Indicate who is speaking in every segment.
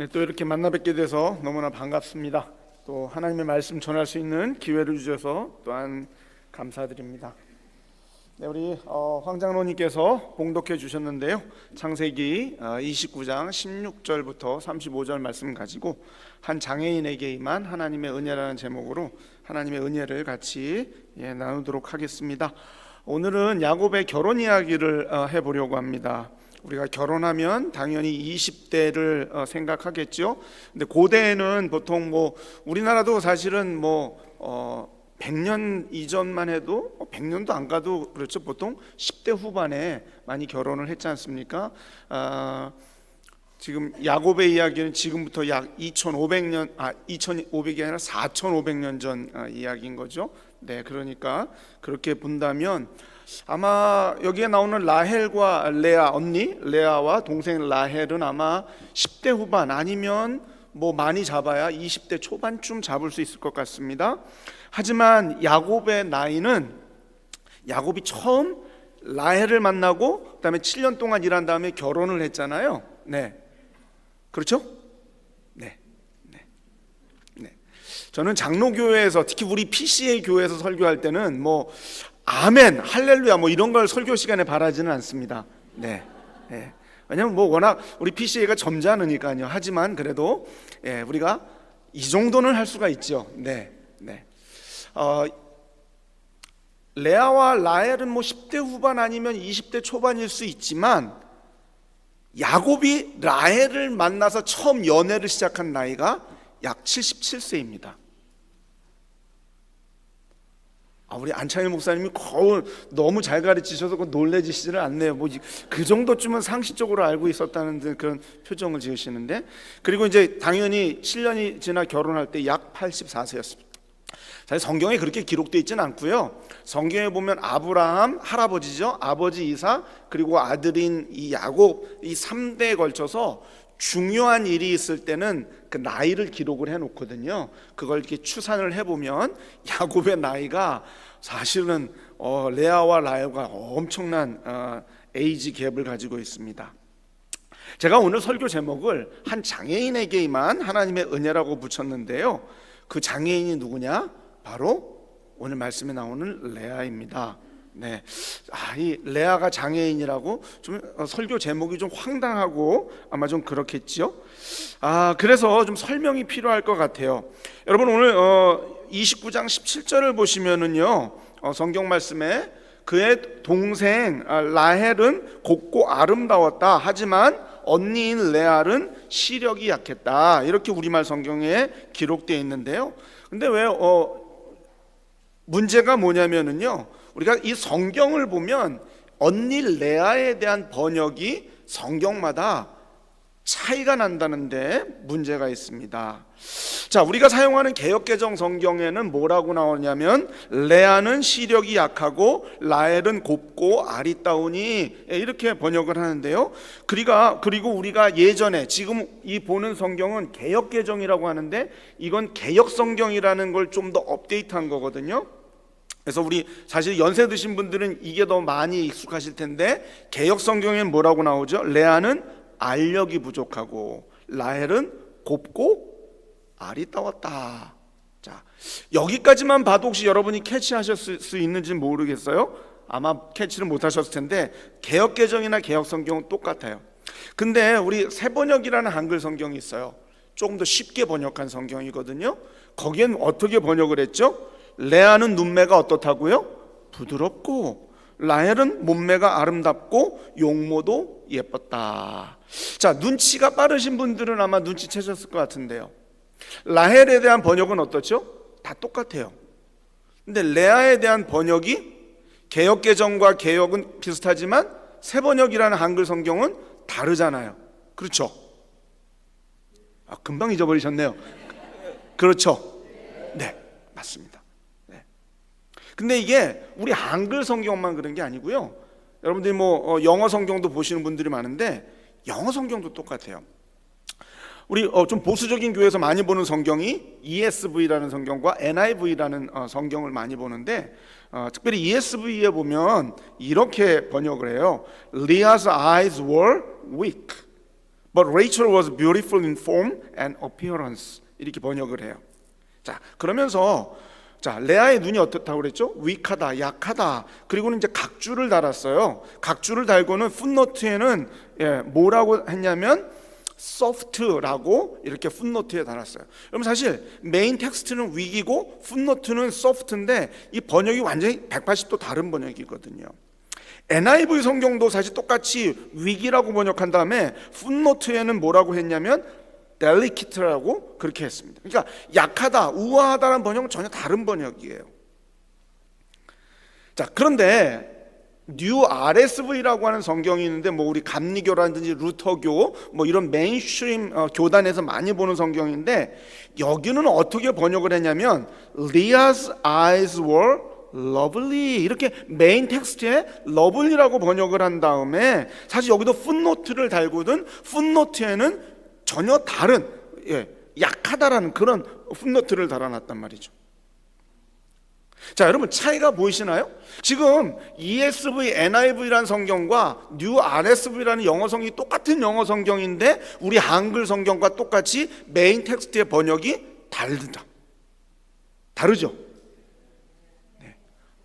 Speaker 1: 네, 또 이렇게 만나 뵙게 돼서 너무나 반갑습니다. 또 하나님의 말씀 전할 수 있는 기회를 주셔서 또한 감사드립니다. 네, 우리 황 장로님께서 봉독해 주셨는데요, 창세기 29장 16절부터 35절 말씀 가지고 한 장애인에게 임한 하나님의 은혜라는 제목으로 하나님의 은혜를 같이 나누도록 하겠습니다. 오늘은 야곱의 결혼 이야기를 해보려고 합니다. 우리가 결혼하면 당연히 20대를 생각하겠죠. 근데 고대에는 보통 우리나라도 사실은 100년 이전만 해도 100년도 안 가도 그렇죠. 보통 10대 후반에 많이 결혼을 했지 않습니까? 지금 야곱의 이야기는 지금부터 약 2500년 2500이 아니라 4500년 전 이야기인 거죠. 네, 그러니까 그렇게 본다면 아마 여기에 나오는 라헬과 레아, 언니 레아와 동생 라헬은 아마 10대 후반 아니면 많이 잡아야 20대 초반쯤 잡을 수 있을 것 같습니다. 하지만 야곱의 나이는, 야곱이 처음 라헬을 만나고 그다음에 7년 동안 일한 다음에 결혼을 했잖아요. 네, 그렇죠? 네. 저는 장로교회에서, 특히 우리 PCA 교회에서 설교할 때는 아멘, 할렐루야 이런 걸 설교 시간에 바라지는 않습니다. 네. 왜냐면 워낙 우리 PCA가 점잖으니까요. 하지만 그래도 우리가 이 정도는 할 수가 있죠. 네. 레아와 라헬은 10대 후반 아니면 20대 초반일 수 있지만 야곱이 라헬을 만나서 처음 연애를 시작한 나이가 약 77세입니다. 우리 안창일 목사님이 너무 잘 가르치셔서 놀래지시지를 않네요. 그 정도쯤은 상식적으로 알고 있었다는 그런 표정을 지으시는데, 그리고 이제 당연히 7년이 지나 결혼할 때 약 84세였습니다. 사실 성경에 그렇게 기록되어 있지는 않고요. 성경에 보면 아브라함 할아버지죠, 아버지 이삭, 그리고 아들인 이 야곱, 이 3대에 걸쳐서 중요한 일이 있을 때는 그 나이를 기록을 해놓거든요. 그걸 이렇게 추산을 해보면 야곱의 나이가 사실은 레아와 라헬과 엄청난 에이지 갭을 가지고 있습니다. 제가 오늘 설교 제목을 한 장애인에게 임한 하나님의 은혜라고 붙였는데요, 그 장애인이 누구냐? 바로 오늘 말씀에 나오는 레아입니다. 네, 이 레아가 장애인이라고 좀 설교 제목이 좀 황당하고 아마 좀 그렇겠죠. 그래서 좀 설명이 필요할 것 같아요. 여러분, 오늘 29장 17절을 보시면은요, 성경 말씀에 그의 동생 라헬은 곱고 아름다웠다. 하지만 언니인 레알은 시력이 약했다. 이렇게 우리말 성경에 기록되어 있는데요. 근데 왜 문제가 뭐냐면은요, 우리가 이 성경을 보면 언니 레아에 대한 번역이 성경마다 차이가 난다는데 문제가 있습니다. 자, 우리가 사용하는 개역개정 성경에는 뭐라고 나오냐면 레아는 시력이 약하고 라헬은 곱고 아리따우니, 이렇게 번역을 하는데요. 그리고 우리가 예전에, 지금 이 보는 성경은 개역개정이라고 하는데 이건 개역성경이라는 걸 좀 더 업데이트한 거거든요. 그래서 우리 사실 연세 드신 분들은 이게 더 많이 익숙하실 텐데, 개역성경에는 뭐라고 나오죠? 레아는 알력이 부족하고 라헬은 곱고 아리따웠다. 자, 여기까지만 봐도 혹시 여러분이 캐치하셨을 수 있는지 모르겠어요. 아마 캐치를 못하셨을 텐데 개역개정이나 개역성경은 똑같아요. 근데 우리 새번역이라는 한글 성경이 있어요. 조금 더 쉽게 번역한 성경이거든요. 거기엔 어떻게 번역을 했죠? 레아는 눈매가 어떻다고요? 부드럽고 라헬은 몸매가 아름답고 용모도 예뻤다. 자, 눈치가 빠르신 분들은 아마 눈치채셨을 것 같은데요, 라헬에 대한 번역은 어떻죠? 다 똑같아요. 근데 레아에 대한 번역이 개역개정과 개역은 비슷하지만 새번역이라는 한글 성경은 다르잖아요. 그렇죠? 금방 잊어버리셨네요. 그렇죠? 네, 맞습니다. 근데 이게 우리 한글 성경만 그런 게 아니고요. 여러분들이 영어 성경도 보시는 분들이 많은데 영어 성경도 똑같아요. 우리 좀 보수적인 교회에서 많이 보는 성경이 ESV라는 성경과 NIV라는 성경을 많이 보는데, 특별히 ESV에 보면 이렇게 번역을 해요. Leah's eyes were weak. But Rachel was beautiful in form and appearance. 이렇게 번역을 해요. 자, 그러면서 자, 레아의 눈이 어떻다고 그랬죠? 위크하다, 약하다. 그리고는 이제 각주를 달았어요. 각주를 달고는 풋노트에는 뭐라고 했냐면 soft라고 이렇게 풋노트에 달았어요. 여러분 사실 메인 텍스트는 위기고 풋노트는 soft인데 이 번역이 완전히 180도 다른 번역이거든요. NIV 성경도 사실 똑같이 위기라고 번역한 다음에 풋노트에는 뭐라고 했냐면 delicate라고 그렇게 했습니다. 그러니까 약하다, 우아하다라는 번역은 전혀 다른 번역이에요. 자, 그런데 뉴 RSV라고 하는 성경이 있는데 뭐 우리 감리교라든지 루터교 뭐 이런 메인스트림 교단에서 많이 보는 성경인데 여기는 어떻게 번역을 했냐면 Leah's eyes were lovely 이렇게 메인 텍스트에 lovely라고 번역을 한 다음에 사실 여기도 풋노트를 달고든 풋노트에는 전혀 다른 약하다라는 그런 풋노트를 달아놨단 말이죠. 자, 여러분 차이가 보이시나요? 지금 ESV, NIV라는 성경과 뉴 RSV라는 영어 성경이 똑같은 영어 성경인데 우리 한글 성경과 똑같이 메인 텍스트의 번역이 다르죠? 네.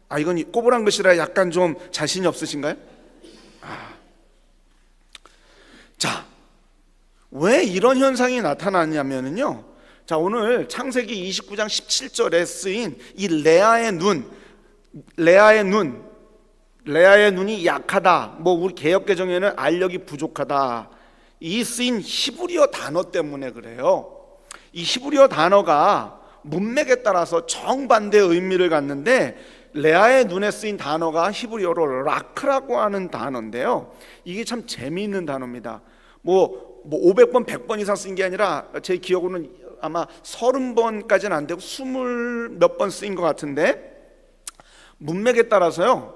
Speaker 1: 아, 이건 꼬부랑 글씨라 약간 좀 자신이 없으신가요? 자, 왜 이런 현상이 나타나냐면요. 자, 오늘 창세기 29장 17절에 쓰인 이 레아의 눈이 약하다. 뭐 우리 개역개정에는 알력이 부족하다. 이 쓰인 히브리어 단어 때문에 그래요. 이 히브리어 단어가 문맥에 따라서 정반대의 의미를 갖는데 레아의 눈에 쓰인 단어가 히브리어로 라크라고 하는 단어인데요. 이게 참 재미있는 단어입니다. 뭐 500번, 100번 이상 쓴 게 아니라 제 기억으로는 아마 30번까지는 안 되고 20 몇 번 쓰인 것 같은데 문맥에 따라서요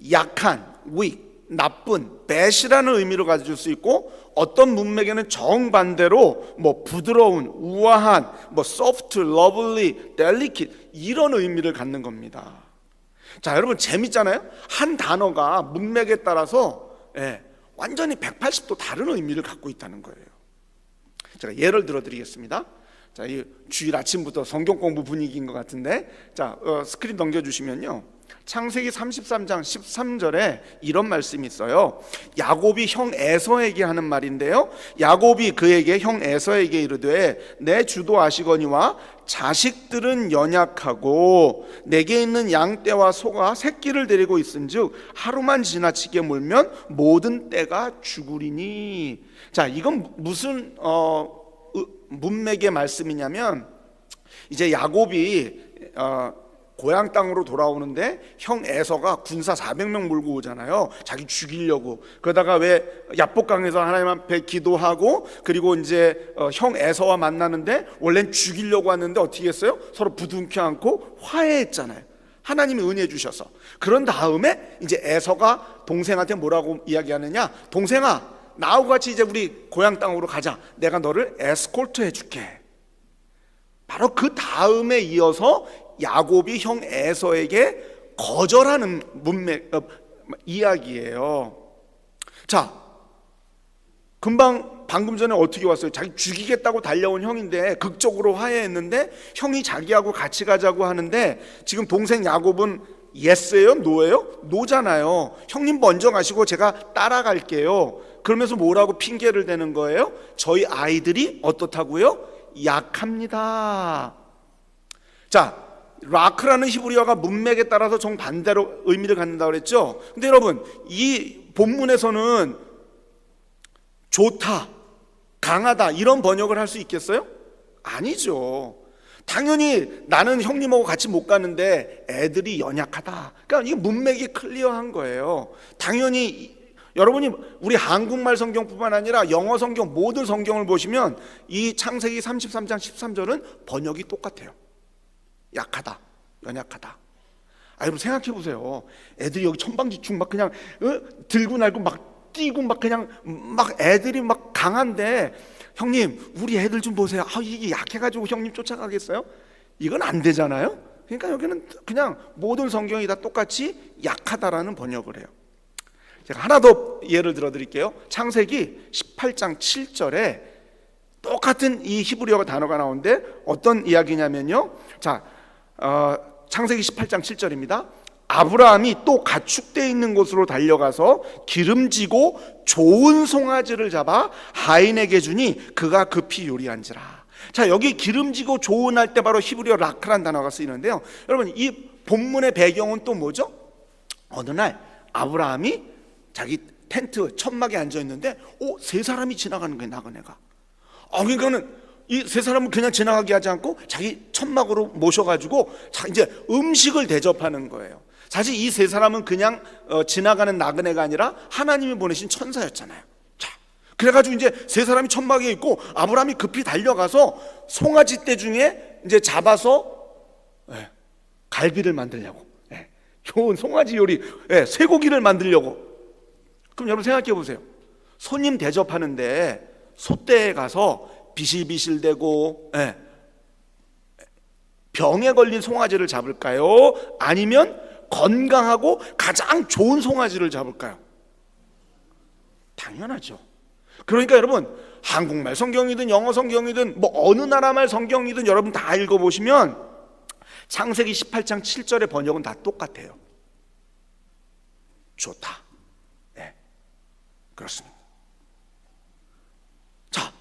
Speaker 1: 약한, weak, 나쁜, bad이라는 의미로 가질 수 있고 어떤 문맥에는 정반대로 뭐 부드러운, 우아한, 뭐 soft, lovely, delicate 이런 의미를 갖는 겁니다. 자, 여러분 재밌잖아요? 한 단어가 문맥에 따라서 완전히 180도 다른 의미를 갖고 있다는 거예요. 제가 예를 들어 드리겠습니다. 자, 이 주일 아침부터 성경 공부 분위기인 것 같은데 자, 스크린 넘겨주시면요 창세기 33장 13절에 이런 말씀이 있어요. 야곱이 형 에서에게 하는 말인데요, 야곱이 그에게 형 에서에게 이르되 내 주도 아시거니와 자식들은 연약하고 내게 있는 양떼와 소가 새끼를 데리고 있은즉 하루만 지나치게 물면 모든 떼가 죽으리니. 자, 이건 무슨 문맥의 말씀이냐면 이제 야곱이 고향 땅으로 돌아오는데 형 에서가 군사 400명 몰고 오잖아요. 자기 죽이려고. 그러다가 왜 야복강에서 하나님 앞에 기도하고 그리고 이제 형 에서와 만나는데 원래는 죽이려고 왔는데 어떻게 했어요? 서로 부둥켜 안고 화해했잖아요. 하나님이 은혜 주셔서. 그런 다음에 이제 에서가 동생한테 뭐라고 이야기하느냐, 동생아 나하고 같이 이제 우리 고향 땅으로 가자. 내가 너를 에스콜트 해줄게. 바로 그 다음에 이어서 야곱이 형 에서에게 거절하는 문맥 이야기예요. 자, 방금 전에 어떻게 왔어요? 자기 죽이겠다고 달려온 형인데 극적으로 화해했는데 형이 자기하고 같이 가자고 하는데 지금 동생 야곱은 예스예요? 노예요? 노잖아요. 형님 먼저 가시고 제가 따라갈게요. 그러면서 뭐라고 핑계를 대는 거예요? 저희 아이들이 어떻다고요? 약합니다. 자, 라크라는 히브리어가 문맥에 따라서 정반대로 의미를 갖는다고 그랬죠. 근데 여러분 이 본문에서는 좋다, 강하다 이런 번역을 할 수 있겠어요? 아니죠. 당연히 나는 형님하고 같이 못 가는데 애들이 연약하다. 그러니까 이게 문맥이 클리어한 거예요. 당연히 여러분이 우리 한국말 성경뿐만 아니라 영어 성경 모든 성경을 보시면 이 창세기 33장 13절은 번역이 똑같아요. 약하다, 연약하다. 여러분 생각해 보세요. 애들이 여기 천방지축 막 그냥 들고 날고 막 뛰고 막 그냥 막 애들이 막 강한데 형님 우리 애들 좀 보세요. 이게 약해가지고 형님 쫓아가겠어요? 이건 안 되잖아요. 그러니까 여기는 그냥 모든 성경이 다 똑같이 약하다라는 번역을 해요. 제가 하나 더 예를 들어 드릴게요. 창세기 18장 7절에 똑같은 이 히브리어 단어가 나오는데 어떤 이야기냐면요. 자, 창세기 18장 7절입니다. 아브라함이 또 가축되어 있는 곳으로 달려가서 기름지고 좋은 송아지를 잡아 하인에게 주니 그가 급히 요리한지라. 자, 여기 기름지고 좋은 할 때 바로 히브리어 라크란 단어가 쓰이는데요. 여러분, 이 본문의 배경은 또 뭐죠? 어느 날 아브라함이 자기 텐트 천막에 앉아 있는데 세 사람이 지나가는 거예요. 나그네가. 그러니까는 이 세 사람은 그냥 지나가게 하지 않고 자기 천막으로 모셔가지고 이제 음식을 대접하는 거예요. 사실 이 세 사람은 그냥 지나가는 나그네가 아니라 하나님이 보내신 천사였잖아요. 자, 그래가지고 이제 세 사람이 천막에 있고 아브라함이 급히 달려가서 송아지 떼 중에 이제 잡아서 갈비를 만들려고, 좋은 송아지 요리, 쇠고기를 만들려고. 그럼 여러분 생각해 보세요. 손님 대접하는데 솥대에 가서 비실비실대고 병에 걸린 송아지를 잡을까요? 아니면 건강하고 가장 좋은 송아지를 잡을까요? 당연하죠. 그러니까 여러분, 한국말 성경이든 영어 성경이든 뭐 어느 나라말 성경이든 여러분 다 읽어보시면 창세기 18장 7절의 번역은 다 똑같아요. 좋다. 그렇습니다. 자,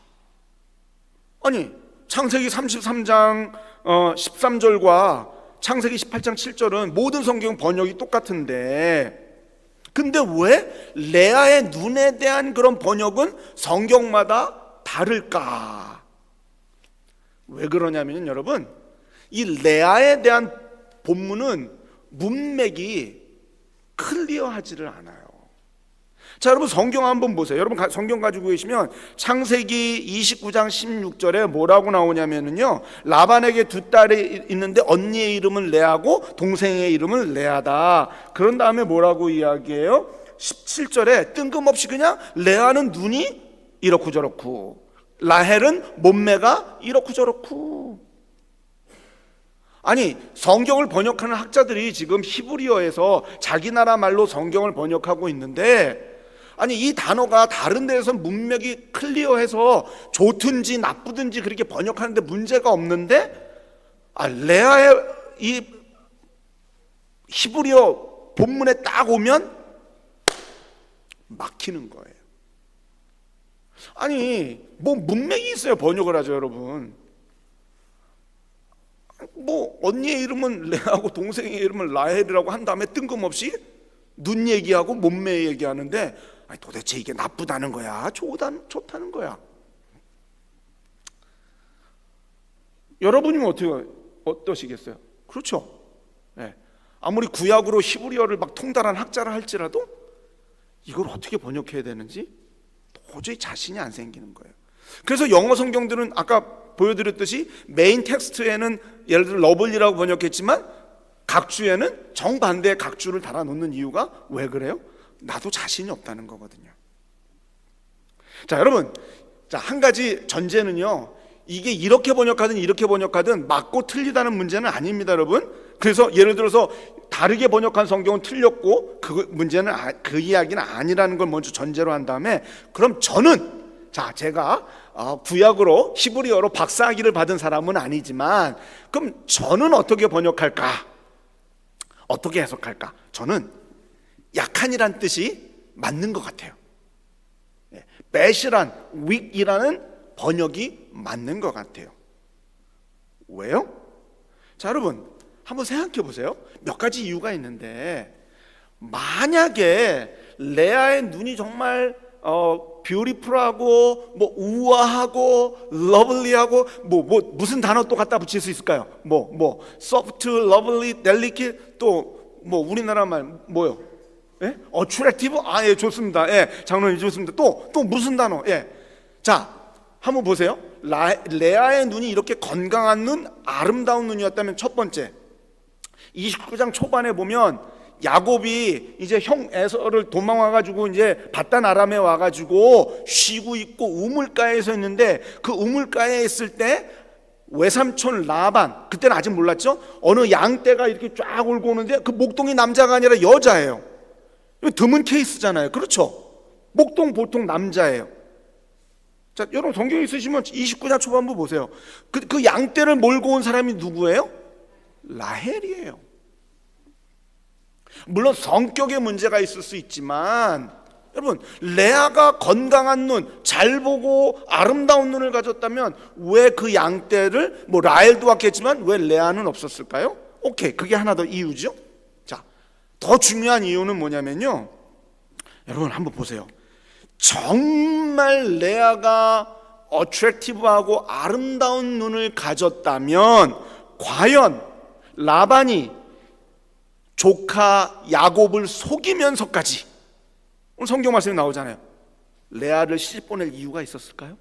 Speaker 1: 아니 창세기 33장 13절과 창세기 18장 7절은 모든 성경 번역이 똑같은데, 근데 왜 레아의 눈에 대한 그런 번역은 성경마다 다를까? 왜 그러냐면 여러분, 이 레아에 대한 본문은 문맥이 클리어하지를 않아요. 자, 여러분 성경 한번 보세요. 여러분 성경 가지고 계시면 창세기 29장 16절에 뭐라고 나오냐면요, 라반에게 두 딸이 있는데 언니의 이름은 레아고 동생의 이름은 레아다. 그런 다음에 뭐라고 이야기해요? 17절에 뜬금없이 그냥 레아는 눈이 이렇고 저렇고 라헬은 몸매가 이렇고 저렇고. 아니, 성경을 번역하는 학자들이 지금 히브리어에서 자기 나라 말로 성경을 번역하고 있는데, 아니 이 단어가 다른 데에서 문맥이 클리어해서 좋든지 나쁘든지 그렇게 번역하는데 문제가 없는데, 레아의 이 히브리어 본문에 딱 오면 막히는 거예요. 아니 뭐 문맥이 있어요 번역을 하죠 여러분. 뭐 언니의 이름은 레아고 동생의 이름은 라헬이라고 한 다음에 뜬금없이 눈 얘기하고 몸매 얘기하는데, 아니 도대체 이게 나쁘다는 거야? 좋다는 거야? 여러분이면 어떠시겠어요? 그렇죠? 아무리 구약으로 히브리어를 막 통달한 학자라 할지라도 이걸 어떻게 번역해야 되는지 도저히 자신이 안 생기는 거예요. 그래서 영어 성경들은 아까 보여드렸듯이 메인 텍스트에는 예를 들어 러블리라고 번역했지만 각주에는 정반대의 각주를 달아놓는 이유가 왜 그래요? 나도 자신이 없다는 거거든요. 자, 여러분, 한 가지 전제는요, 이게 이렇게 번역하든 이렇게 번역하든 맞고 틀리다는 문제는 아닙니다, 여러분. 그래서 예를 들어서 다르게 번역한 성경은 틀렸고 그 문제는 그 이야기는 아니라는 걸 먼저 전제로 한 다음에, 그럼 저는 제가 구약으로 히브리어로 박사학위를 받은 사람은 아니지만 그럼 저는 어떻게 번역할까? 어떻게 해석할까? 저는 약한이란 뜻이 맞는 것 같아요. 배시란 weak이라는 번역이 맞는 것 같아요. 왜요? 자, 여러분 한번 생각해 보세요. 몇 가지 이유가 있는데, 만약에 레아의 눈이 정말 뷰티풀하고 뭐 우아하고 러블리하고 뭐 무슨 단어 또 갖다 붙일 수 있을까요? 뭐 soft, lovely, delicate, 또 뭐 우리나라 말 뭐요? attractive? 예, 좋습니다. 장로님 좋습니다. 또 무슨 단어? 자, 한번 보세요. 레아의 눈이 이렇게 건강한 눈, 아름다운 눈이었다면 첫 번째, 29장 초반에 보면 야곱이 이제 형 에서를 도망와가지고 이제 바단 아람에 와가지고 쉬고 있고 우물가에서 있는데, 그 우물가에 있을 때 외삼촌 라반, 그때는 아직 몰랐죠? 어느 양떼가 이렇게 쫙 올고 오는데 그 목동이 남자가 아니라 여자예요. 이거 드문 케이스잖아요. 그렇죠? 목동 보통 남자예요. 자, 여러분 성경 있으시면 29장 초반부 보세요. 그 양떼를 몰고 온 사람이 누구예요? 라헬이에요. 물론 성격에 문제가 있을 수 있지만 여러분, 레아가 건강한 눈, 잘 보고 아름다운 눈을 가졌다면 왜 그 양떼를, 뭐 라헬도 왔겠지만 왜 레아는 없었을까요? 오케이, 그게 하나 더 이유죠. 자, 더 중요한 이유는 뭐냐면요, 여러분 한번 보세요. 정말 레아가 어트랙티브하고 아름다운 눈을 가졌다면 과연 라반이 조카 야곱을 속이면서까지, 오늘 성경 말씀이 나오잖아요, 레아를 시집보낼 이유가 있었을까요?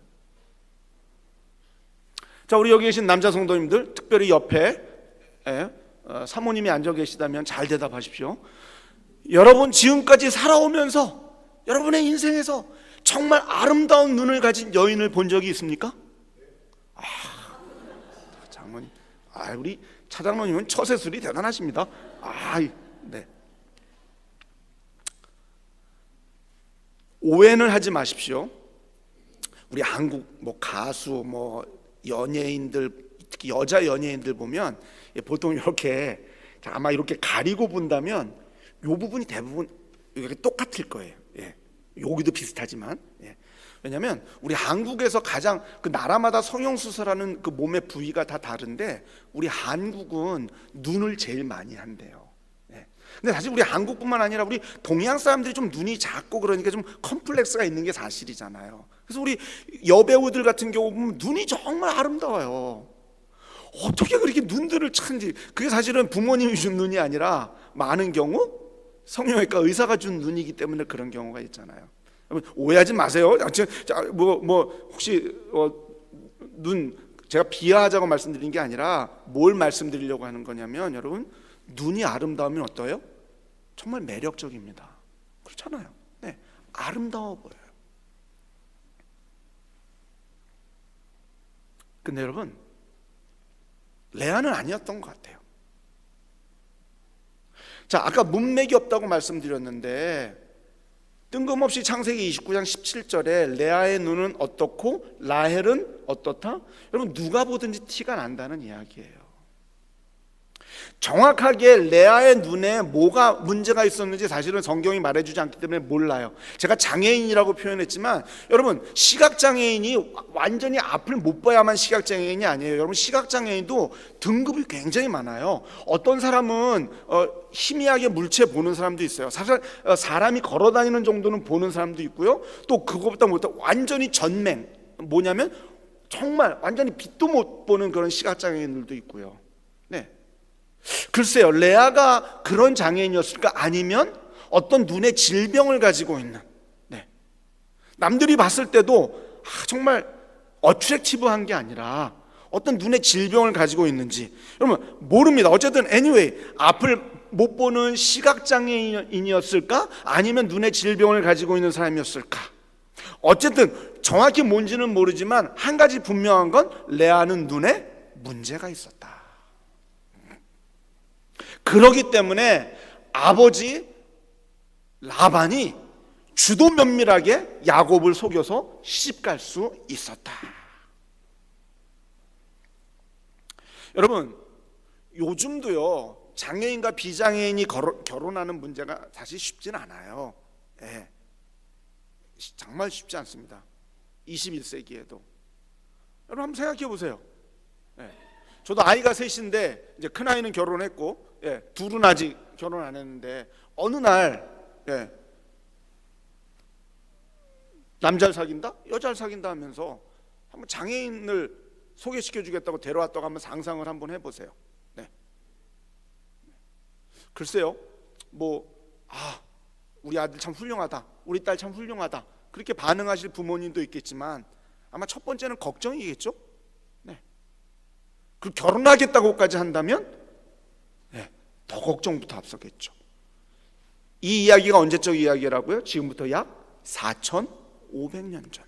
Speaker 1: 자, 우리 여기 계신 남자 성도님들, 특별히 옆에 사모님이 앉아 계시다면 잘 대답하십시오. 여러분 지금까지 살아오면서 여러분의 인생에서 정말 아름다운 눈을 가진 여인을 본 적이 있습니까? 장모님, 우리 차장로님은 처세술이 대단하십니다. 네. 오해는 하지 마십시오. 우리 한국 뭐 가수, 뭐 연예인들, 특히 여자 연예인들 보면 보통 이렇게 아마 이렇게 가리고 본다면 이 부분이 대부분 이렇게 똑같을 거예요. 여기도 비슷하지만, 왜냐하면 우리 한국에서 가장 그 나라마다 성형수술하는 그 몸의 부위가 다 다른데 우리 한국은 눈을 제일 많이 한대요. 근데 사실 우리 한국뿐만 아니라 우리 동양 사람들이 좀 눈이 작고 그러니까 좀 컴플렉스가 있는 게 사실이잖아요. 그래서 우리 여배우들 같은 경우 보면 눈이 정말 아름다워요. 어떻게 그렇게 눈들을 찾는지. 그게 사실은 부모님이 준 눈이 아니라 많은 경우 성형외과 의사가 준 눈이기 때문에 그런 경우가 있잖아요. 오해하지 마세요. 혹시 눈 제가 비하하자고 말씀드린 게 아니라 뭘 말씀드리려고 하는 거냐면, 여러분 눈이 아름다우면 어때요? 정말 매력적입니다. 그렇잖아요. 네, 아름다워 보여요. 근데 여러분, 레아는 아니었던 것 같아요. 자, 아까 문맥이 없다고 말씀드렸는데 뜬금없이 창세기 29장 17절에 레아의 눈은 어떻고 라헬은 어떻다? 여러분 누가 보든지 티가 난다는 이야기예요. 정확하게 레아의 눈에 뭐가 문제가 있었는지 사실은 성경이 말해주지 않기 때문에 몰라요. 제가 장애인이라고 표현했지만 여러분, 시각장애인이 완전히 앞을 못 봐야만 시각장애인이 아니에요. 여러분 시각장애인도 등급이 굉장히 많아요. 어떤 사람은 희미하게 물체 보는 사람도 있어요. 사실 사람이 걸어다니는 정도는 보는 사람도 있고요. 또 그것보다 못해 완전히 전맹, 뭐냐면 정말 완전히 빛도 못 보는 그런 시각장애인들도 있고요. 네, 글쎄요, 레아가 그런 장애인이었을까? 아니면 어떤 눈의 질병을 가지고 있는, 남들이 봤을 때도 정말 어트랙티브한 게 아니라 어떤 눈의 질병을 가지고 있는지 여러분 모릅니다. 어쨌든 anyway, 앞을 못 보는 시각장애인이었을까? 아니면 눈의 질병을 가지고 있는 사람이었을까? 어쨌든 정확히 뭔지는 모르지만 한 가지 분명한 건 레아는 눈에 문제가 있었다. 그러기 때문에 아버지 라반이 주도 면밀하게 야곱을 속여서 시집갈 수 있었다. 여러분 요즘도요, 장애인과 비장애인이 결혼하는 문제가 사실 쉽진 않아요. 정말 쉽지 않습니다. 21세기에도. 여러분 한번 생각해 보세요. 저도 아이가 셋인데 이제 큰 아이는 결혼했고, 둘은 아직 결혼 안 했는데 어느 날 남자를 사귄다, 여자를 사귄다 하면서 한번 장애인을 소개시켜 주겠다고 데려왔다고 한번 상상을 한번 해보세요. 글쎄요, 우리 아들 참 훌륭하다, 우리 딸 참 훌륭하다, 그렇게 반응하실 부모님도 있겠지만 아마 첫 번째는 걱정이겠죠. 그 결혼하겠다고까지 한다면 더 걱정부터 앞서겠죠. 이 이야기가 언제적 이야기라고요? 지금부터 약 4,500년 전.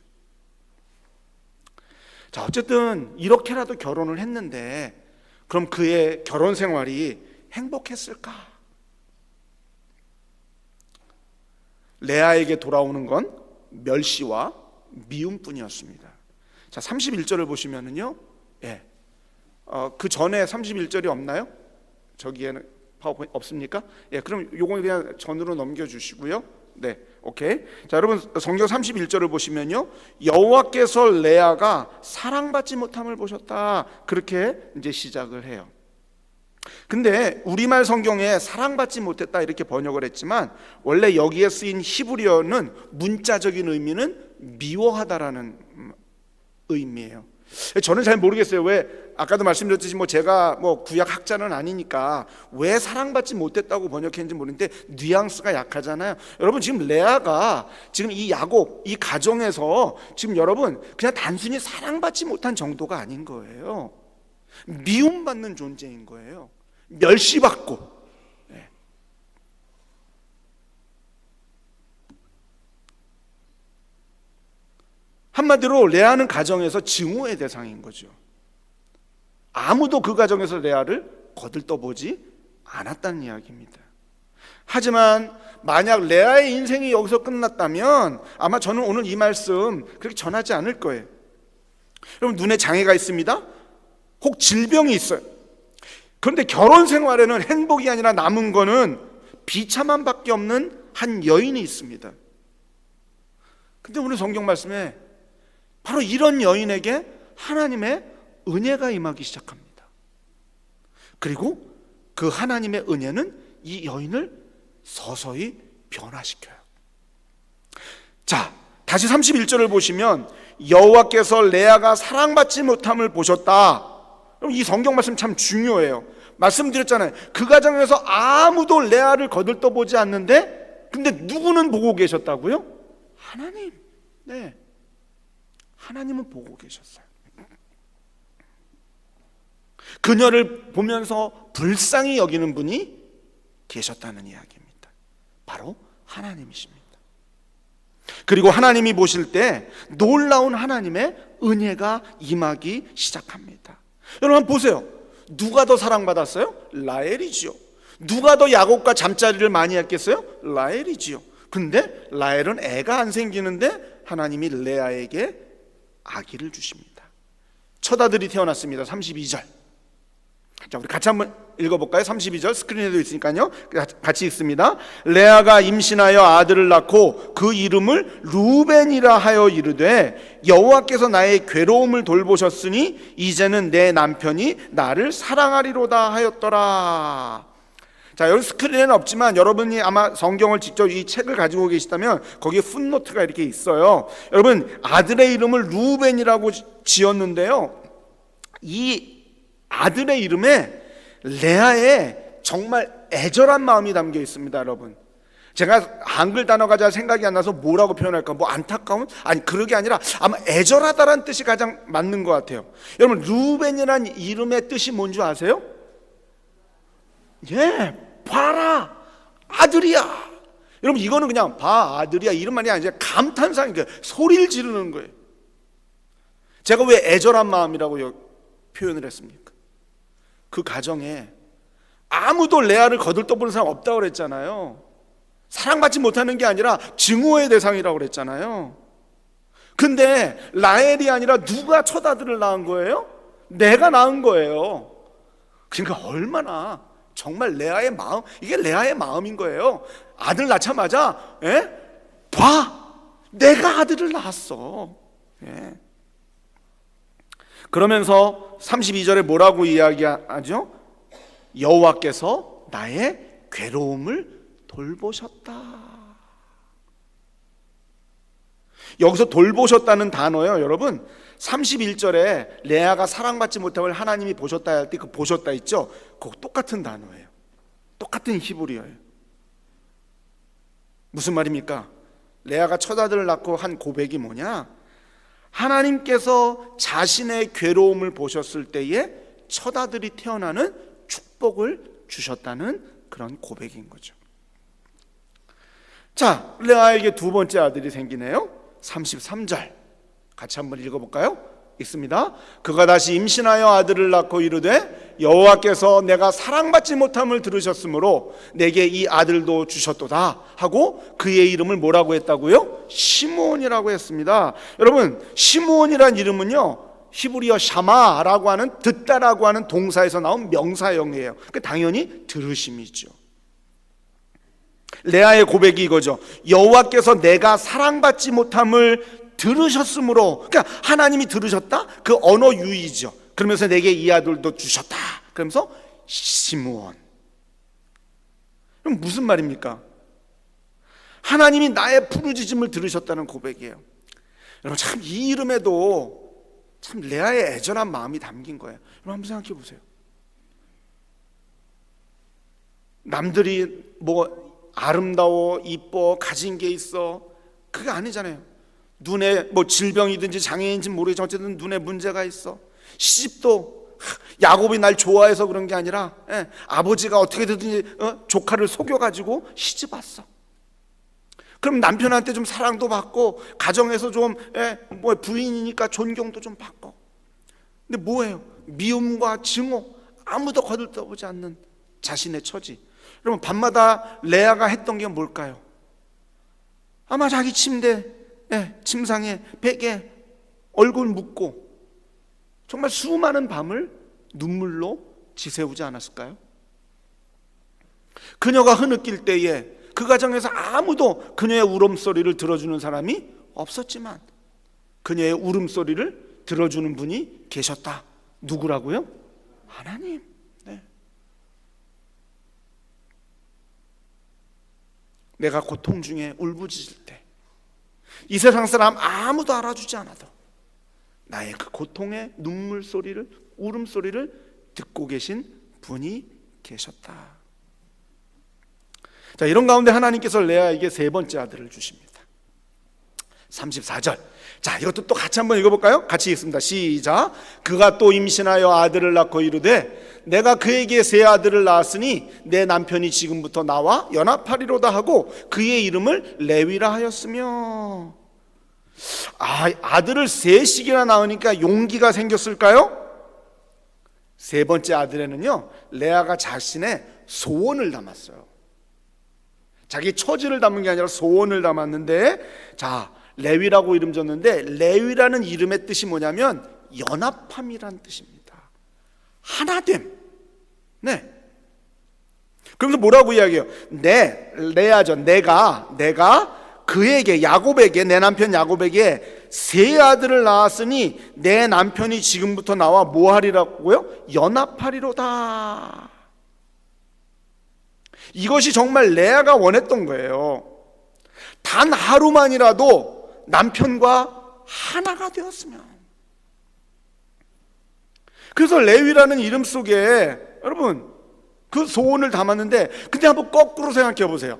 Speaker 1: 자, 어쨌든 이렇게라도 결혼을 했는데 그럼 그의 결혼 생활이 행복했을까? 레아에게 돌아오는 건 멸시와 미움뿐이었습니다. 자, 31절을 보시면은요, 예, 그 전에 31절이 없나요? 저기에는 파워포인트 없습니까? 예, 그럼 요거 그냥 전으로 넘겨주시고요. 네, 오케이. 자, 여러분 성경 31절을 보시면요, 여호와께서 레아가 사랑받지 못함을 보셨다, 그렇게 이제 시작을 해요. 근데 우리말 성경에 사랑받지 못했다 이렇게 번역을 했지만 원래 여기에 쓰인 히브리어는 문자적인 의미는 미워하다라는 의미예요. 저는 잘 모르겠어요. 왜 아까도 말씀드렸듯이 제가 구약 학자는 아니니까 왜 사랑받지 못했다고 번역했는지 모르는데 뉘앙스가 약하잖아요. 여러분 지금 레아가 지금 이 야곱 이 가정에서 지금 여러분 그냥 단순히 사랑받지 못한 정도가 아닌 거예요. 미움받는 존재인 거예요. 멸시받고. 네. 한마디로 레아는 가정에서 증오의 대상인 거죠. 아무도 그 가정에서 레아를 거들떠보지 않았다는 이야기입니다. 하지만 만약 레아의 인생이 여기서 끝났다면 아마 저는 오늘 이 말씀 그렇게 전하지 않을 거예요. 여러분 눈에 장애가 있습니다. 혹 질병이 있어요. 그런데 결혼 생활에는 행복이 아니라 남은 거는 비참함밖에 없는 한 여인이 있습니다. 근데 오늘 성경 말씀에 바로 이런 여인에게 하나님의 은혜가 임하기 시작합니다. 그리고 그 하나님의 은혜는 이 여인을 서서히 변화시켜요. 자, 다시 31절을 보시면 여호와께서 레아가 사랑받지 못함을 보셨다. 이 성경 말씀 참 중요해요. 말씀드렸잖아요. 그 가정에서 아무도 레아를 거들떠보지 않는데 근데 누구는 보고 계셨다고요? 하나님. 네, 하나님은 보고 계셨어요. 그녀를 보면서 불쌍히 여기는 분이 계셨다는 이야기입니다. 바로 하나님이십니다. 그리고 하나님이 보실 때 놀라운 하나님의 은혜가 임하기 시작합니다. 여러분 보세요. 누가 더 사랑받았어요? 라헬이지요. 누가 더 야곱과 잠자리를 많이 했겠어요? 라헬이지요. 근데 라헬은 애가 안 생기는데 하나님이 레아에게 아기를 주십니다. 첫 아들이 태어났습니다. 32절. 자, 우리 같이 한번 읽어볼까요? 32절 스크린에도 있으니까요. 같이 읽습니다. 레아가 임신하여 아들을 낳고 그 이름을 루벤이라 하여 이르되 여호와께서 나의 괴로움을 돌보셨으니 이제는 내 남편이 나를 사랑하리로다 하였더라. 자, 여기 스크린에는 없지만 여러분이 아마 성경을 직접 이 책을 가지고 계시다면 거기에 풋노트가 이렇게 있어요. 여러분 아들의 이름을 루벤이라고 지었는데요, 이 아들의 이름에 레아의 정말 애절한 마음이 담겨 있습니다. 여러분 제가 한글 단어가 잘 생각이 안 나서 뭐라고 표현할까? 안타까운? 아니 그러게 아니라 아마 애절하다라는 뜻이 가장 맞는 것 같아요. 여러분 루벤이라는 이름의 뜻이 뭔지 아세요? 예, 봐라 아들이야. 여러분 이거는 그냥 봐 아들이야 이름만이 아니라 감탄사니까 소리를 지르는 거예요. 제가 왜 애절한 마음이라고 표현을 했습니까? 그 가정에 아무도 레아를 거들떠보는 사람 없다고 그랬잖아요. 사랑받지 못하는 게 아니라 증오의 대상이라고 그랬잖아요. 근데 라헬이 아니라 누가 첫 아들을 낳은 거예요? 내가 낳은 거예요. 그러니까 얼마나 정말 레아의 마음, 이게 레아의 마음인 거예요. 아들 낳자마자 봐 내가 아들을 낳았어. 그러면서 32절에 뭐라고 이야기하죠? 여호와께서 나의 괴로움을 돌보셨다. 여기서 돌보셨다는 단어요, 여러분 31절에 레아가 사랑받지 못함을 하나님이 보셨다 할 때 그 보셨다 있죠? 그거 똑같은 단어예요. 똑같은 히브리어예요. 무슨 말입니까? 레아가 첫 아들을 낳고 한 고백이 뭐냐? 하나님께서 자신의 괴로움을 보셨을 때에 첫 아들이 태어나는 축복을 주셨다는 그런 고백인 거죠. 자, 레아에게 두 번째 아들이 생기네요. 33절 같이 한번 읽어볼까요? 읽습니다. 그가 다시 임신하여 아들을 낳고 이르되 여호와께서 내가 사랑받지 못함을 들으셨으므로 내게 이 아들도 주셨도다 하고 그의 이름을 뭐라고 했다고요? 시므온이라고 했습니다. 여러분, 시므온이란 이름은요 히브리어 샤마라고 하는 듣다라고 하는 동사에서 나온 명사형이에요. 그러니까 당연히 들으심이죠. 레아의 고백이 이거죠. 여호와께서 내가 사랑받지 못함을 들으셨으므로, 그러니까 하나님이 들으셨다? 그 언어 유의죠. 그러면서 내게 이 아들도 주셨다. 그러면서 시므온. 그럼 무슨 말입니까? 하나님이 나의 부르짖음을 들으셨다는 고백이에요. 여러분, 참 이 이름에도 참 레아의 애절한 마음이 담긴 거예요. 여러분 한번 생각해 보세요. 남들이 뭐 아름다워, 이뻐, 가진 게 있어, 그게 아니잖아요. 눈에 뭐 질병이든지 장애인인지 모르겠지만 어쨌든 눈에 문제가 있어. 시집도 야곱이 날 좋아해서 그런 게 아니라 아버지가 어떻게든지 조카를 속여가지고 시집 왔어. 그럼 남편한테 좀 사랑도 받고 가정에서 좀 뭐 부인이니까 존경도 좀 받고. 근데 뭐예요? 미움과 증오, 아무도 거들떠보지 않는 자신의 처지. 여러분, 밤마다 레아가 했던 게 뭘까요? 아마 자기 침대 침상에 베개 얼굴 묻고 정말 수많은 밤을 눈물로 지새우지 않았을까요? 그녀가 흐느낄 때에 그 가정에서 아무도 그녀의 울음소리를 들어주는 사람이 없었지만 그녀의 울음소리를 들어주는 분이 계셨다. 누구라고요? 하나님. 내가 고통 중에 울부짖을 때 이 세상 사람 아무도 알아주지 않아도 나의 그 고통의 눈물 소리를, 울음소리를 듣고 계신 분이 계셨다. 자, 이런 가운데 하나님께서 레아에게 세 번째 아들을 주십니다. 34절. 자, 이것도 또 같이 한번 읽어볼까요? 같이 읽습니다. 시작. 그가 또 임신하여 아들을 낳고 이르되 내가 그에게 세 아들을 낳았으니 내 남편이 지금부터 나와 연합하리로다 하고 그의 이름을 레위라 하였으며. 아들을 셋씩이나 낳으니까 용기가 생겼을까요? 세 번째 아들에는요 레아가 자신의 소원을 담았어요. 자기 처지를 담은 게 아니라 소원을 담았는데, 자, 레위라고 이름 줬는데 레위라는 이름의 뜻이 뭐냐면 연합함이란 뜻입니다. 하나됨. 네. 그러면서 뭐라고 이야기해요? 레아죠. 내가 그에게, 야곱에게, 내 남편 야곱에게 세 아들을 낳았으니 내 남편이 지금부터 나와 뭐 하리라고요? 연합하리로다. 이것이 정말 레아가 원했던 거예요. 단 하루만이라도 남편과 하나가 되었으면. 그래서 레위라는 이름 속에 여러분 그 소원을 담았는데, 근데 한번 거꾸로 생각해 보세요.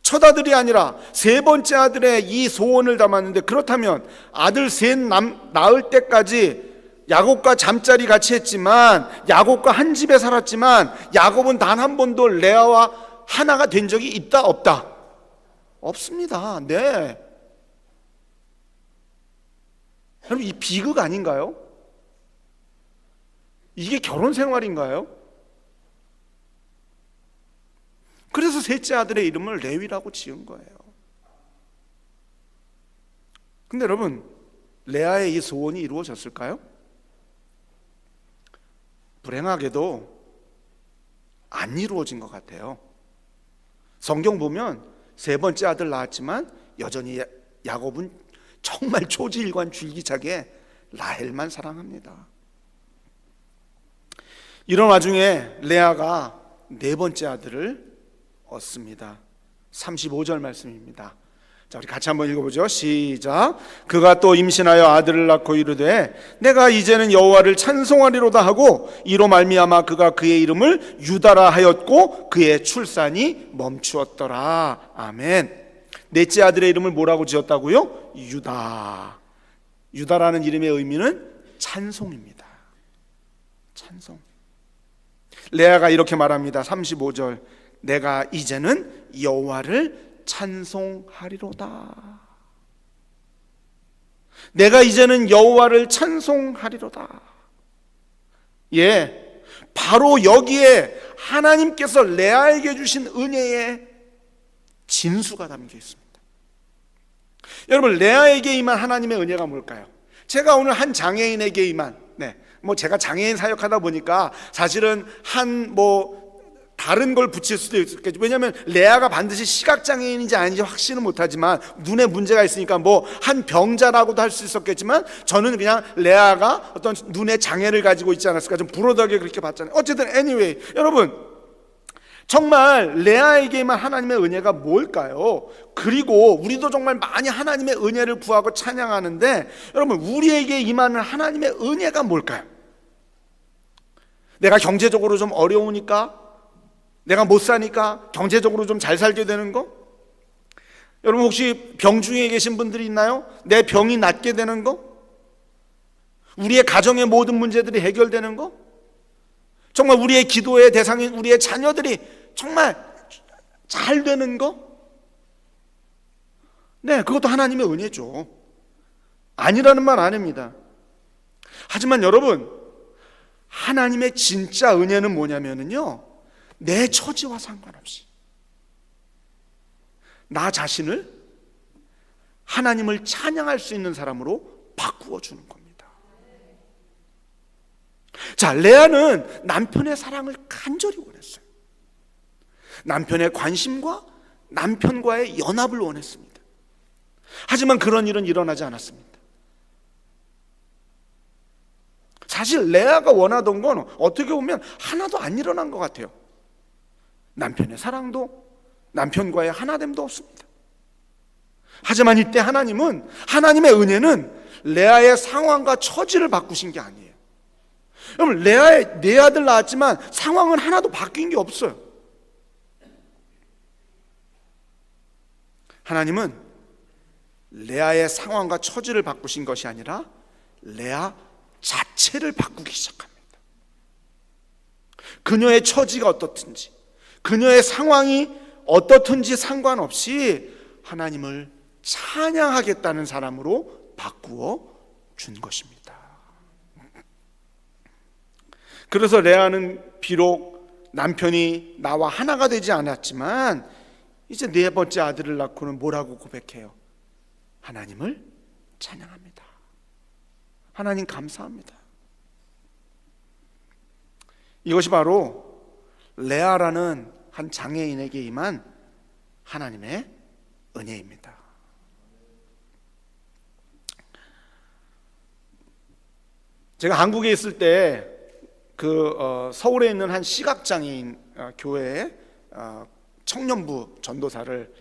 Speaker 1: 첫 아들이 아니라 세 번째 아들의 이 소원을 담았는데, 그렇다면 아들 셋 낳을 때까지 야곱과 잠자리 같이 했지만, 야곱과 한 집에 살았지만 야곱은 단 한 번도 레아와 하나가 된 적이 있다 없다? 없습니다. 네. 여러분, 이 비극 아닌가요? 이게 결혼 생활인가요? 그래서 셋째 아들의 이름을 레위라고 지은 거예요. 근데 여러분, 레아의 이 소원이 이루어졌을까요? 불행하게도 안 이루어진 것 같아요. 성경 보면 세 번째 아들 낳았지만 여전히 야곱은 정말 초지일관 줄기차게 라헬만 사랑합니다. 이런 와중에 레아가 네 번째 아들을 얻습니다. 35절 말씀입니다. 자, 우리 같이 한번 읽어보죠. 시작. 그가 또 임신하여 아들을 낳고 이르되 내가 이제는 여호와를 찬송하리로다 하고 이로 말미암아 그가 그의 이름을 유다라 하였고 그의 출산이 멈추었더라. 아멘. 넷째 아들의 이름을 뭐라고 지었다고요? 유다. 유다라는 이름의 의미는 찬송입니다. 찬송. 레아가 이렇게 말합니다. 35절. 내가 이제는 여호와를 찬송하리로다. 내가 이제는 여호와를 찬송하리로다. 예, 바로 여기에 하나님께서 레아에게 주신 은혜의 진수가 담겨 있습니다. 여러분, 레아에게 임한 하나님의 은혜가 뭘까요? 제가 오늘 한 장애인에게 임한, 제가 장애인 사역하다 보니까 사실은 다른 걸 붙일 수도 있겠죠. 왜냐하면 레아가 반드시 시각장애인인지 아닌지 확신은 못하지만 눈에 문제가 있으니까 한 병자라고도 할 수 있었겠지만 저는 그냥 레아가 어떤 눈의 장애를 가지고 있지 않았을까, 좀 불어하게 그렇게 봤잖아요. 어쨌든 anyway, 여러분, 정말 레아에게만 하나님의 은혜가 뭘까요? 그리고 우리도 정말 많이 하나님의 은혜를 구하고 찬양하는데, 여러분, 우리에게 임하는 하나님의 은혜가 뭘까요? 내가 경제적으로 좀 어려우니까, 내가 못 사니까 경제적으로 좀 잘 살게 되는 거? 여러분, 혹시 병 중에 계신 분들이 있나요? 내 병이 낫게 되는 거? 우리의 가정의 모든 문제들이 해결되는 거? 정말 우리의 기도의 대상인 우리의 자녀들이 정말 잘 되는 거? 네, 그것도 하나님의 은혜죠. 아니라는 말 아닙니다. 하지만 여러분, 하나님의 진짜 은혜는 뭐냐면요, 내 처지와 상관없이 나 자신을 하나님을 찬양할 수 있는 사람으로 바꾸어 주는 겁니다. 자, 레아는 남편의 사랑을 간절히 원했어요. 남편의 관심과 남편과의 연합을 원했습니다. 하지만 그런 일은 일어나지 않았습니다. 사실 레아가 원하던 건 어떻게 보면 하나도 안 일어난 것 같아요. 남편의 사랑도, 남편과의 하나됨도 없습니다. 하지만 이때 하나님의 은혜는 레아의 상황과 처지를 바꾸신 게 아니에요. 여러분, 레아의 네 아들 낳았지만 상황은 하나도 바뀐 게 없어요. 하나님은 레아의 상황과 처지를 바꾸신 것이 아니라 레아 자체를 바꾸기 시작합니다. 그녀의 처지가 어떻든지, 그녀의 상황이 어떻든지 상관없이 하나님을 찬양하겠다는 사람으로 바꾸어 준 것입니다. 그래서 레아는 비록 남편이 나와 하나가 되지 않았지만 이제 네 번째 아들을 낳고는 뭐라고 고백해요? 하나님을 찬양합니다. 하나님 감사합니다. 이것이 바로 레아라는 한 장애인에게 임한 하나님의 은혜입니다. 제가 한국에 있을 때 서울에 있는 한 시각장애인 교회에 청년부 전도사를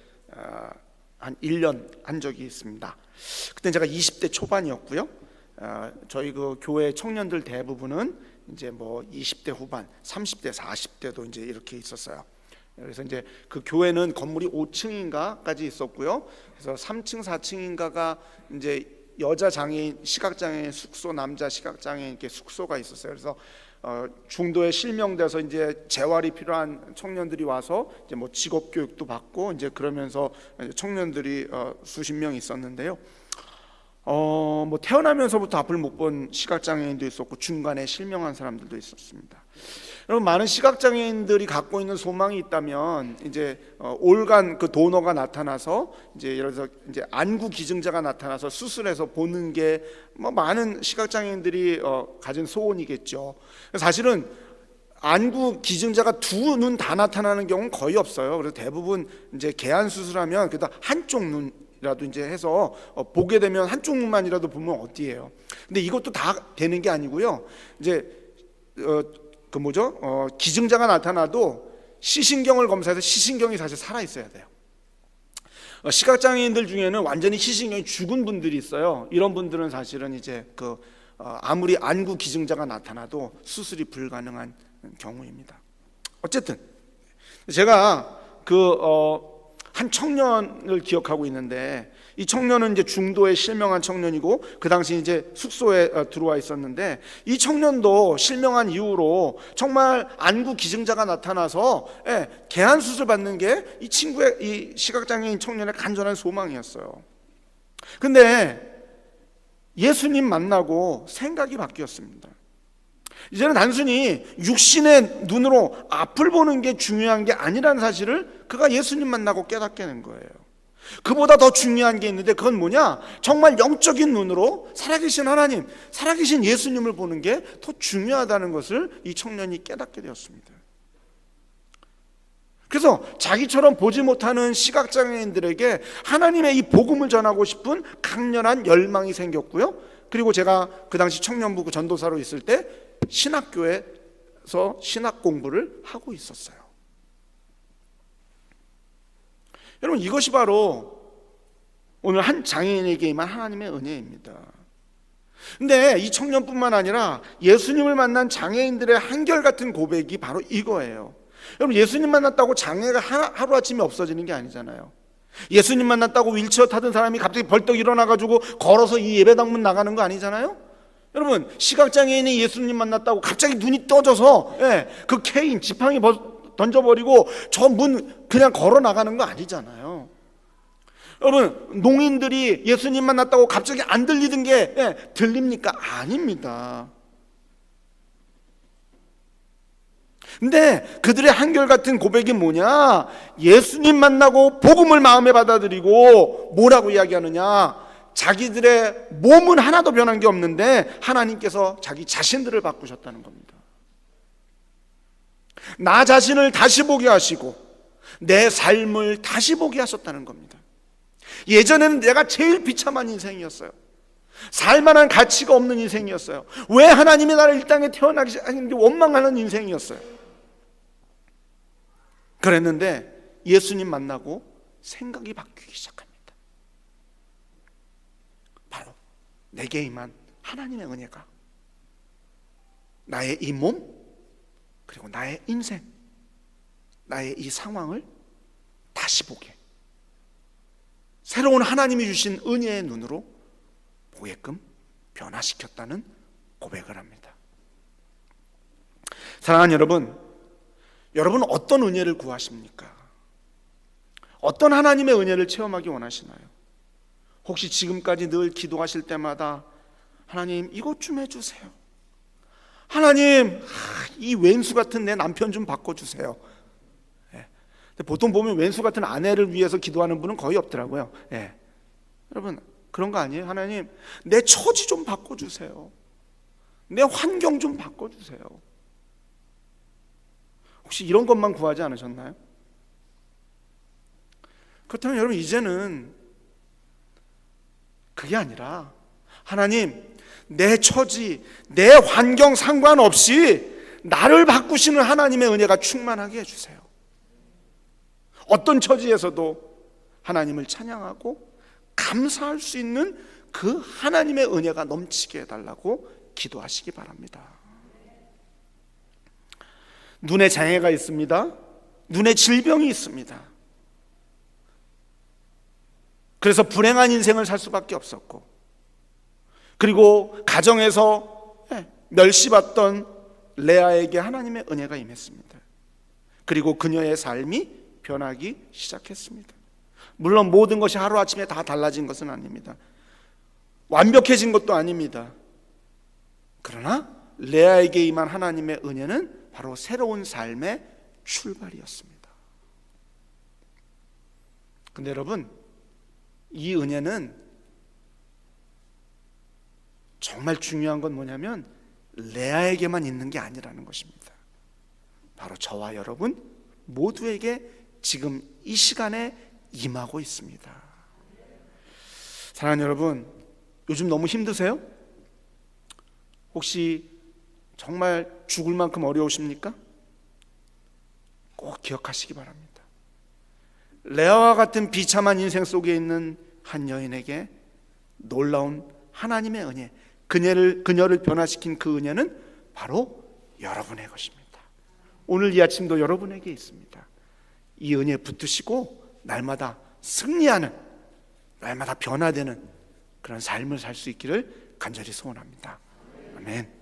Speaker 1: 한 1년 한 적이 있습니다. 그때 제가 20대 초반이었고요. 저희 그 교회 청년들 대부분은 이제 20대 후반, 30대, 40대도 이제 이렇게 있었어요. 그래서 이제 그 교회는 건물이 5층인가까지 있었고요. 그래서 3층, 4층인가가 이제 여자 장애인, 시각장애인 숙소, 남자 시각장애인 이렇게 숙소가 있었어요. 그래서 중도에 실명돼서 이제 재활이 필요한 청년들이 와서 이제 직업 교육도 받고 이제 그러면서 청년들이 수십 명 있었는데요. 태어나면서부터 앞을 못 본 시각장애인도 있었고 중간에 실명한 사람들도 있었습니다. 여러분, 많은 시각장애인들이 갖고 있는 소망이 있다면 이제 올간 그 도너가 나타나서 이제 예를 들어서 이제 안구 기증자가 나타나서 수술해서 보는 게 많은 시각장애인들이 가진 소원이겠죠. 사실은 안구 기증자가 두 눈 다 나타나는 경우는 거의 없어요. 그래서 대부분 이제 개안 수술하면 그다 한쪽 눈 라도 이제 해서 보게 되면 한쪽 눈만이라도 보면 어디예요. 근데 이것도 다 되는 게 아니고요. 이제 기증자가 나타나도 시신경을 검사해서 시신경이 사실 살아 있어야 돼요. 시각장애인들 중에는 완전히 시신경이 죽은 분들이 있어요. 이런 분들은 사실은 이제 아무리 안구 기증자가 나타나도 수술이 불가능한 경우입니다. 어쨌든 제가 한 청년을 기억하고 있는데, 이 청년은 이제 중도에 실명한 청년이고 그 당시 이제 숙소에 들어와 있었는데, 이 청년도 실명한 이후로 정말 안구 기증자가 나타나서 개안 수술 받는 게 이 친구의, 이 시각장애인 청년의 간절한 소망이었어요. 근데 예수님 만나고 생각이 바뀌었습니다. 이제는 단순히 육신의 눈으로 앞을 보는 게 중요한 게 아니라는 사실을 그가 예수님 만나고 깨닫게 된 거예요. 그보다 더 중요한 게 있는데 그건 뭐냐? 정말 영적인 눈으로 살아계신 하나님, 살아계신 예수님을 보는 게 더 중요하다는 것을 이 청년이 깨닫게 되었습니다. 그래서 자기처럼 보지 못하는 시각장애인들에게 하나님의 이 복음을 전하고 싶은 강렬한 열망이 생겼고요. 그리고 제가 그 당시 청년부 전도사로 있을 때 신학교에서 신학 공부를 하고 있었어요. 여러분, 이것이 바로 오늘 한 장애인에게 임한 하나님의 은혜입니다. 근데 이 청년뿐만 아니라 예수님을 만난 장애인들의 한결같은 고백이 바로 이거예요. 여러분, 예수님 만났다고 장애가 하루아침에 없어지는 게 아니잖아요. 예수님 만났다고 윌체어 타던 사람이 갑자기 벌떡 일어나가지고 걸어서 이 예배당문 나가는 거 아니잖아요. 여러분, 시각장애인이 예수님 만났다고 갑자기 눈이 떠져서 그 케인 지팡이 던져버리고 저 문 그냥 걸어 나가는 거 아니잖아요. 여러분, 농인들이 예수님 만났다고 갑자기 안 들리던 게 들립니까? 아닙니다. 근데 그들의 한결같은 고백이 뭐냐? 예수님 만나고 복음을 마음에 받아들이고 뭐라고 이야기하느냐? 자기들의 몸은 하나도 변한 게 없는데 하나님께서 자기 자신들을 바꾸셨다는 겁니다. 나 자신을 다시 보게 하시고 내 삶을 다시 보게 하셨다는 겁니다. 예전에는 내가 제일 비참한 인생이었어요. 살만한 가치가 없는 인생이었어요. 왜 하나님이 나를 이 땅에 태어나게 하는지 원망하는 인생이었어요. 그랬는데 예수님 만나고 생각이 바뀌기 시작합니다. 바로 내게 임한 하나님의 은혜가 나의 이 몸, 그리고 나의 인생, 나의 이 상황을 다시 보게, 새로운 하나님이 주신 은혜의 눈으로 보게끔 변화시켰다는 고백을 합니다. 사랑하는 여러분, 여러분은 어떤 은혜를 구하십니까? 어떤 하나님의 은혜를 체험하기 원하시나요? 혹시 지금까지 늘 기도하실 때마다 하나님 이것 좀 해주세요, 하나님 이 왼수 같은 내 남편 좀 바꿔주세요. 보통 보면 왼수 같은 아내를 위해서 기도하는 분은 거의 없더라고요. 여러분, 그런 거 아니에요? 하나님 내 처지 좀 바꿔주세요, 내 환경 좀 바꿔주세요. 혹시 이런 것만 구하지 않으셨나요? 그렇다면 여러분, 이제는 그게 아니라 하나님 내 처지, 내 환경 상관없이 나를 바꾸시는 하나님의 은혜가 충만하게 해주세요. 어떤 처지에서도 하나님을 찬양하고 감사할 수 있는 그 하나님의 은혜가 넘치게 해달라고 기도하시기 바랍니다. 눈에 장애가 있습니다. 눈에 질병이 있습니다. 그래서 불행한 인생을 살 수밖에 없었고, 그리고 가정에서 멸시받던 레아에게 하나님의 은혜가 임했습니다. 그리고 그녀의 삶이 변하기 시작했습니다. 물론 모든 것이 하루아침에 다 달라진 것은 아닙니다. 완벽해진 것도 아닙니다. 그러나 레아에게 임한 하나님의 은혜는 바로 새로운 삶의 출발이었습니다. 근데 여러분, 이 은혜는 정말 중요한 건 뭐냐면 레아에게만 있는 게 아니라는 것입니다. 바로 저와 여러분 모두에게 지금 이 시간에 임하고 있습니다. 사랑하는 여러분, 요즘 너무 힘드세요? 혹시 정말 죽을 만큼 어려우십니까? 꼭 기억하시기 바랍니다. 레아와 같은 비참한 인생 속에 있는 한 여인에게 놀라운 하나님의 은혜, 그녀를 변화시킨 그 은혜는 바로 여러분의 것입니다. 오늘 이 아침도 여러분에게 있습니다. 이 은혜 붙드시고 날마다 승리하는, 날마다 변화되는 그런 삶을 살 수 있기를 간절히 소원합니다. 아멘.